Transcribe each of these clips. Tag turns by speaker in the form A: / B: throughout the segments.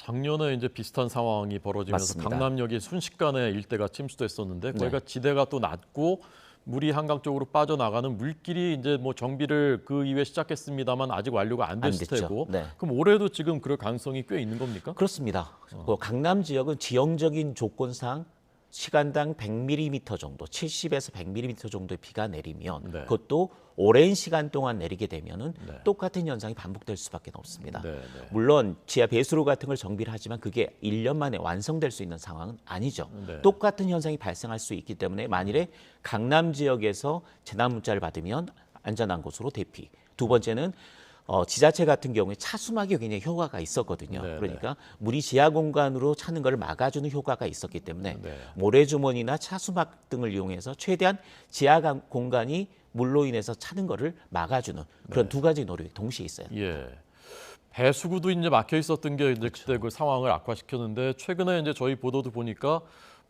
A: 작년에 이제 비슷한 상황이 벌어지면서
B: 맞습니다.
A: 강남역이 순식간에 일대가 침수됐었는데
B: 네.
A: 거기가 지대가 또 낮고 물이 한강 쪽으로 빠져나가는 물길이 이제 뭐 정비를 그 이후에 시작했습니다만 아직 완료가 안
B: 안
A: 됐을
B: 됐죠.
A: 테고
B: 네.
A: 그럼 올해도 지금 그럴 가능성이 꽤 있는 겁니까?
B: 그렇습니다. 강남 지역은 지형적인 조건상 시간당 100mm 정도, 70에서 100mm 정도의 비가 내리면
A: 네.
B: 그것도 오랜 시간 동안 내리게 되면은
A: 네.
B: 똑같은 현상이 반복될 수밖에 없습니다.
A: 네, 네.
B: 물론 지하 배수로 같은 걸 정비를 하지만 그게 1년 만에 완성될 수 있는 상황은 아니죠.
A: 네.
B: 똑같은 현상이 발생할 수 있기 때문에 만일에 강남 지역에서 재난 문자를 받으면 안전한 곳으로 대피. 두 번째는 지자체 같은 경우에 차수막이 굉장히 효과가 있었거든요.
A: 네,
B: 그러니까 물이 지하 공간으로 차는 것을 막아주는 효과가 있었기 때문에
A: 네.
B: 모래주머니나 차수막 등을 이용해서 최대한 지하 공간이 물로 인해서 차는 것을 막아주는 그런 두 가지 노력이 동시에 있어요.
A: 예. 배수구도 이제 막혀 있었던 게 이제 그때 그 상황을 악화시켰는데 최근에 이제 저희 보도도 보니까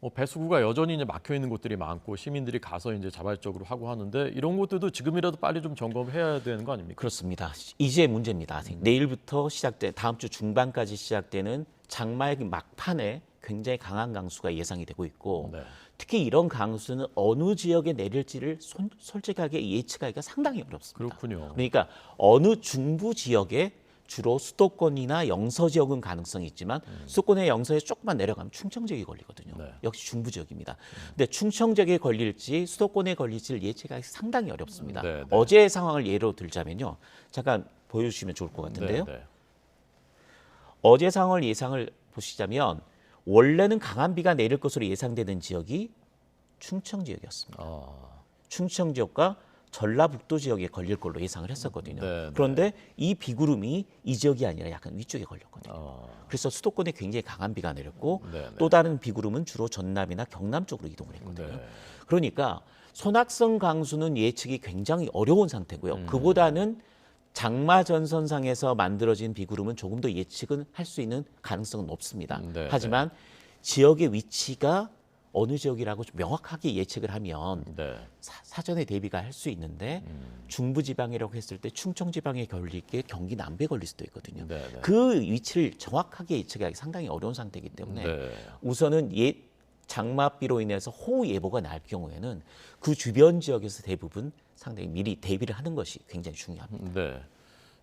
A: 뭐 배수구가 여전히 이제 막혀 있는 곳들이 많고 시민들이 가서 이제 자발적으로 하고 하는데 이런 것들도 지금이라도 빨리 좀 점검해야 되는 거 아닙니까?
B: 그렇습니다. 이제 문제입니다. 내일부터 다음 주 중반까지 시작되는 장마의 막판에 굉장히 강한 강수가 예상이 되고 있고
A: 네.
B: 특히 이런 강수는 어느 지역에 내릴지를 솔직하게 예측하기가 상당히 어렵습니다.
A: 그렇군요.
B: 그러니까 어느 중부 지역에 주로 수도권이나 영서 지역은 가능성이 있지만 수도권의 영서에 조금만 내려가면 충청 지역이 걸리거든요.
A: 네.
B: 역시 중부 지역입니다. 근데 충청 지역에 걸릴지 수도권에 걸릴지를 예측하기 상당히 어렵습니다.
A: 네, 네.
B: 어제의 상황을 예로 들자면요. 잠깐 보여주시면 좋을 것 같은데요.
A: 네, 네.
B: 어제 상황을 예상을 보시자면 원래는 강한 비가 내릴 것으로 예상되는 지역이 충청 지역이었습니다. 충청 지역과 전라북도 지역에 걸릴 걸로 예상을 했었거든요.
A: 네, 네.
B: 그런데 이 비구름이 이 지역이 아니라 약간 위쪽에 걸렸거든요. 그래서 수도권에 굉장히 강한 비가 내렸고
A: 네, 네.
B: 또 다른 비구름은 주로 전남이나 경남 쪽으로 이동을 했거든요.
A: 네.
B: 그러니까 소낙성 강수는 예측이 굉장히 어려운 상태고요. 그보다는 장마 전선상에서 만들어진 비구름은 조금 더 예측은 할 수 있는 가능성은 높습니다.
A: 네,
B: 하지만 지역의 위치가 어느 지역이라고 좀 명확하게 예측을 하면
A: 네.
B: 사전에 대비가 할 수 있는데 중부지방이라고 했을 때 충청지방에 걸릴 게 경기 남부에 걸릴 수도 있거든요.
A: 네, 네.
B: 그 위치를 정확하게 예측하기 상당히 어려운 상태이기 때문에
A: 네.
B: 우선은 장맛비로 인해서 호우 예보가 날 경우에는 그 주변 지역에서 대부분 상당히 미리 대비를 하는 것이 굉장히 중요합니다.
A: 네.